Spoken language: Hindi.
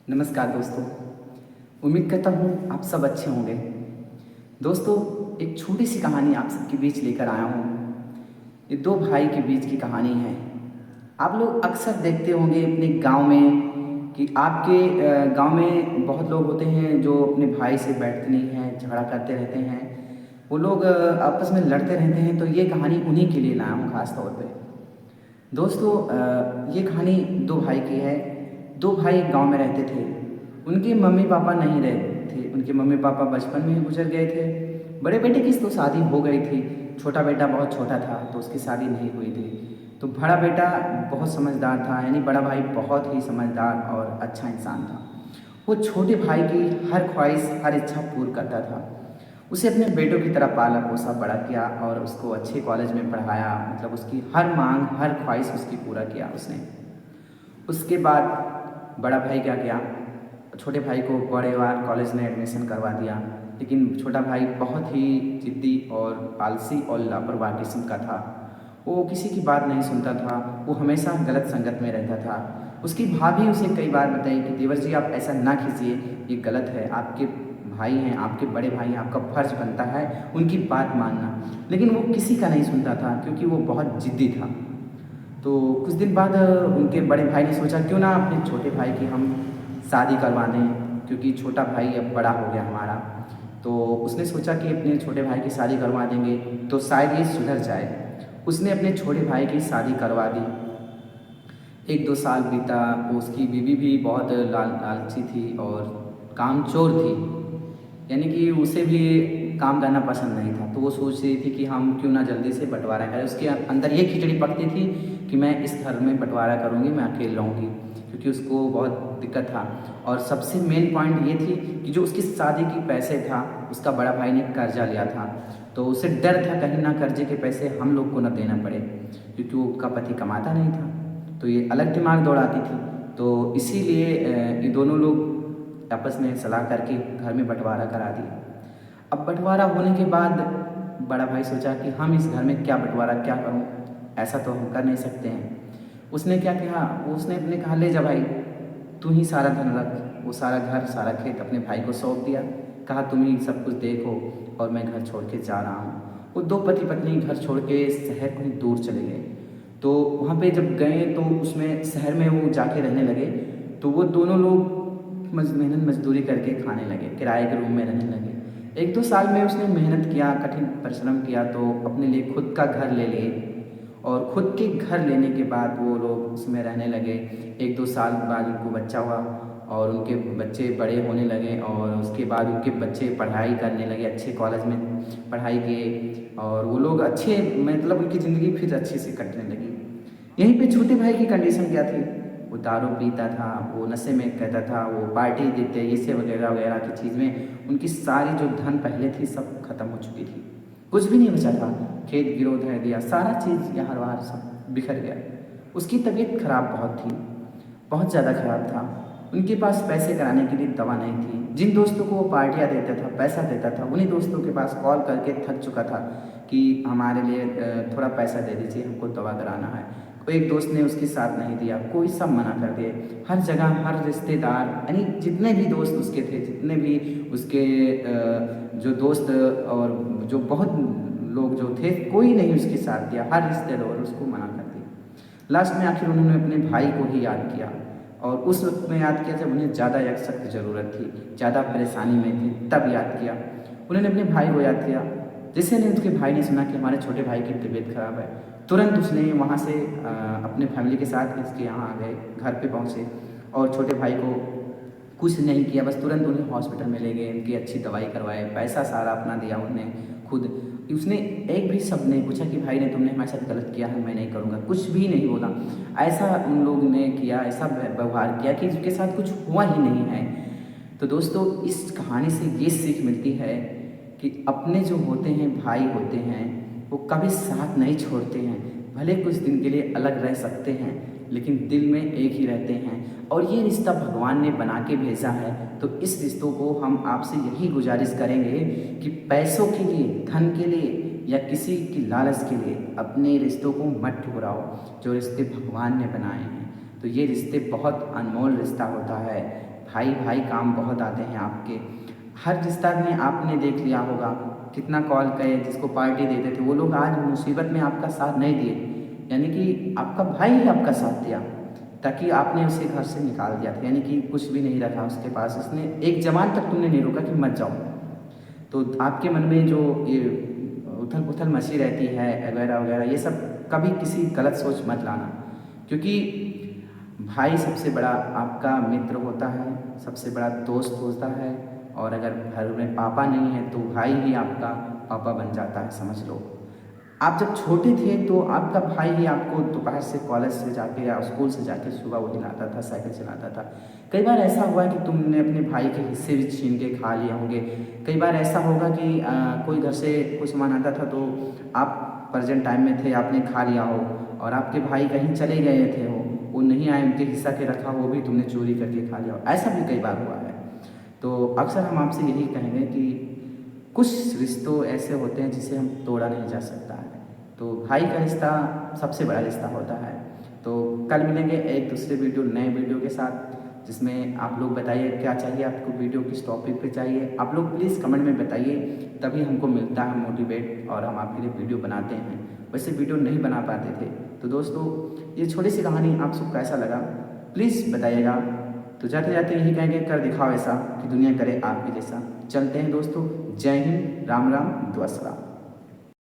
नमस्कार दोस्तों। उम्मीद करता हूँ आप सब अच्छे होंगे। दोस्तों, एक छोटी सी कहानी आप सबके बीच लेकर आया हूँ। ये दो भाई के बीच की कहानी है। आप लोग अक्सर देखते होंगे अपने गांव में कि आपके गांव में बहुत लोग होते हैं जो अपने भाई से बैठते नहीं हैं, झगड़ा करते रहते हैं। वो लोग आपस में लड़ते रहते हैं। तो ये कहानी उन्हीं के लिए लाया हूँ ख़ास तौर पे। दोस्तों, ये कहानी दो भाई की है। दो भाई एक गांव में रहते थे। उनके मम्मी पापा नहीं रहे थे। उनके मम्मी पापा बचपन में ही गुजर गए थे। बड़े बेटे की तो शादी हो गई थी। छोटा बेटा बहुत छोटा था तो उसकी शादी नहीं हुई थी। तो बड़ा बेटा बहुत समझदार था, यानी बड़ा भाई बहुत ही समझदार और अच्छा इंसान था। वो छोटे भाई की हर ख्वाहिश हर इच्छा पूर्ण करता था। उसे अपने बेटों की तरह पाला पोसा बड़ा किया और उसको अच्छे कॉलेज में पढ़ाया। मतलब उसकी हर मांग हर ख्वाहिश उसकी पूरा किया उसने। उसके बाद बड़ा भाई क्या किया, छोटे भाई को बड़े वाला कॉलेज में एडमिशन करवा दिया। लेकिन छोटा भाई बहुत ही जिद्दी और आलसी और लापरवाह किस्म का था। वो किसी की बात नहीं सुनता था। वो हमेशा गलत संगत में रहता था। उसकी भाभी उसे कई बार बताई कि देवर जी आप ऐसा ना कीजिए, ये गलत है। आपके भाई हैं, आपके बड़े भाई हैं, आपका फर्ज बनता है उनकी बात मानना। लेकिन वो किसी का नहीं सुनता था क्योंकि वो बहुत जिद्दी था। तो कुछ दिन बाद उनके बड़े भाई ने सोचा क्यों ना अपने छोटे भाई की हम शादी करवा दें, क्योंकि छोटा भाई अब बड़ा हो गया हमारा। तो उसने सोचा कि अपने छोटे भाई की शादी करवा देंगे तो शायद ये सुधर जाए। उसने अपने छोटे भाई की शादी करवा दी। एक दो साल बीता। उसकी बीवी भी बहुत लालची थी और कामचोर थी, यानी कि उसे भी काम करना पसंद नहीं था। तो वो सोच रही थी कि हम क्यों ना जल्दी से बंटवारा करें। उसके अंदर ये खिचड़ी पकती थी कि मैं इस घर में बंटवारा करूँगी, मैं अकेले रहूँगी, क्योंकि उसको बहुत दिक्कत था। और सबसे मेन पॉइंट ये थी कि जो उसकी शादी की पैसे था उसका बड़ा भाई ने कर्जा लिया था। तो उसे डर था कहीं ना कर्जे के पैसे हम लोग को ना देना पड़े, क्योंकि वो उसका पति कमाता नहीं था। तो ये अलग दिमाग दौड़ाती थी। तो इसीलिए ये दोनों लोग आपस में सलाह करके घर में बंटवारा करा दिया। अब बंटवारा होने के बाद बड़ा भाई सोचा कि हम इस घर में क्या बंटवारा क्या करूं, ऐसा तो हम कर नहीं सकते हैं। उसने क्या किया, उसने अपने कहा ले जा भाई, तू ही सारा धन रख। वो सारा घर सारा खेत अपने भाई को सौंप दिया। कहा तुम ही सब कुछ देखो और मैं घर छोड़ के जा रहा हूँ। वो दो पति पत्नी घर छोड़ के शहर कहीं दूर चले गए। तो वहाँ पे जब गए तो उसमें शहर में वो जाके रहने लगे। तो वो दोनों लोग मेहनत मजदूरी करके खाने लगे, किराए के रूम में रहने लगे। एक दो साल में उसने मेहनत किया, कठिन परिश्रम किया, तो अपने लिए खुद का घर ले लिए। और खुद के घर लेने के बाद वो लोग उसमें रहने लगे। एक दो साल बाद उनको बच्चा हुआ और उनके बच्चे बड़े होने लगे। और उसके बाद उनके बच्चे पढ़ाई करने लगे, अच्छे कॉलेज में पढ़ाई किए और वो लोग अच्छे, मतलब उनकी ज़िंदगी फिर अच्छे से कटने लगी। यहीं पे छोटे भाई की कंडीशन क्या थी, वो दारू पीता था, वो नशे में कहता था, वो पार्टी देते ये से वगैरह वगैरह की चीज़ में उनकी सारी जो धन पहले थी सब खत्म हो चुकी थी। कुछ भी नहीं बचा था। खेत गिरो धर दिया, सारा चीज़ यहाँ बाहर सब बिखर गया। उसकी तबीयत खराब बहुत थी, बहुत ज़्यादा खराब था। उनके पास पैसे कराने के लिए दवा नहीं थी। जिन दोस्तों को वो पार्टियाँ देता था, पैसा देता था, उन्हीं दोस्तों के पास कॉल करके थक चुका था कि हमारे लिए थोड़ा पैसा दे दीजिए, हमको दवा कराना है। कोई एक दोस्त ने उसके साथ नहीं दिया, कोई सब मना कर दिए। हर जगह हर रिश्तेदार, यानी जितने भी दोस्त उसके थे, जितने भी उसके जो दोस्त और जो बहुत लोग जो थे, कोई नहीं उसके साथ दिया। हर रिश्तेदार उसको मना कर दिया। लास्ट में आखिर उन्होंने अपने भाई को ही याद किया। और उस वक्त में याद किया जब उन्हें ज़्यादा एक सख्त ज़रूरत थी, ज़्यादा परेशानी में थे, तब याद किया। उन्होंने अपने भाई को याद किया। जैसे ने उसके भाई ने सुना कि हमारे छोटे भाई की तबीयत खराब है, तुरंत उसने वहाँ से अपने फैमिली के साथ इसके यहाँ आ गए, घर पे पहुँचे और छोटे भाई को कुछ नहीं किया, बस तुरंत उन्हें हॉस्पिटल में ले गए, उनकी अच्छी दवाई करवाए, पैसा सारा अपना दिया उन्हें खुद। उसने एक भी शब्द नहीं पूछा कि भाई ने तुमने हमारे साथ गलत किया है, मैं नहीं करूँगा, कुछ भी नहीं बोला। ऐसा उन लोग ने किया, ऐसा व्यवहार किया कि उसके साथ कुछ हुआ ही नहीं है। तो दोस्तों, इस कहानी से ये सीख मिलती है कि अपने जो होते हैं भाई होते हैं वो कभी साथ नहीं छोड़ते हैं। भले कुछ दिन के लिए अलग रह सकते हैं लेकिन दिल में एक ही रहते हैं। और ये रिश्ता भगवान ने बना के भेजा है। तो इस रिश्तों को हम आपसे यही गुजारिश करेंगे कि पैसों के लिए, धन के लिए या किसी की लालच के लिए अपने रिश्तों को मत ठुकराओ। जो रिश्ते भगवान ने बनाए हैं, तो ये रिश्ते बहुत अनमोल रिश्ता होता है। भाई भाई काम बहुत आते हैं आपके। हर रिश्ता में आपने देख लिया होगा कितना कॉल करे, जिसको पार्टी देते थे वो लोग आज मुसीबत में आपका साथ नहीं दिए, यानी कि आपका भाई ही आपका साथ दिया, ताकि आपने उसे घर से निकाल दिया था, यानी कि कुछ भी नहीं रखा उसके पास, उसने एक जवान तक तुमने नहीं रोका कि मत जाओ। तो आपके मन में जो ये उथल पुथल मची रहती है वगैरह वगैरह, ये सब कभी किसी गलत सोच मत लाना, क्योंकि भाई सबसे बड़ा आपका मित्र होता है, सबसे बड़ा दोस्त होता है। और अगर घर में पापा नहीं है तो भाई ही आपका पापा बन जाता है, समझ लो। आप जब छोटे थे तो आपका भाई ही आपको दोपहर से कॉलेज से जाके या स्कूल से जाके सुबह वो हिलाता था, साइकिल चलाता था। कई बार ऐसा हुआ कि तुमने अपने भाई के हिस्से भी छीन के खा लिए होंगे। कई बार ऐसा होगा कि कोई घर से कोई सामान आता था तो आप प्रेजेंट टाइम में थे, आपने खा लिया हो, और आपके भाई कहीं चले गए थे, वो नहीं आए, उनके हिस्सा के रखा वो भी तुमने चोरी करके खा लिया हो। ऐसा भी कई बार हुआ है। तो अक्सर हम आपसे यही कहेंगे कि कुछ रिश्तों ऐसे होते हैं जिसे हम तोड़ा नहीं जा सकता है। तो भाई का रिश्ता सबसे बड़ा रिश्ता होता है। तो कल मिलेंगे एक दूसरे नए वीडियो के साथ, जिसमें आप लोग बताइए क्या चाहिए आपको, वीडियो किस टॉपिक पे चाहिए। आप लोग प्लीज़ कमेंट में बताइए, तभी हमको मिलता है मोटिवेट, और हम आपके लिए वीडियो बनाते हैं। वैसे वीडियो नहीं बना पाते थे। तो दोस्तों, ये छोटी सी कहानी आप सबको कैसा लगा प्लीज़ बताइएगा। तो जाते जाते यही कहेंगे, कर दिखाओ ऐसा कि दुनिया करे आप भी जैसा। चलते हैं दोस्तों, जय हिंद, राम राम, दुआ सलाम।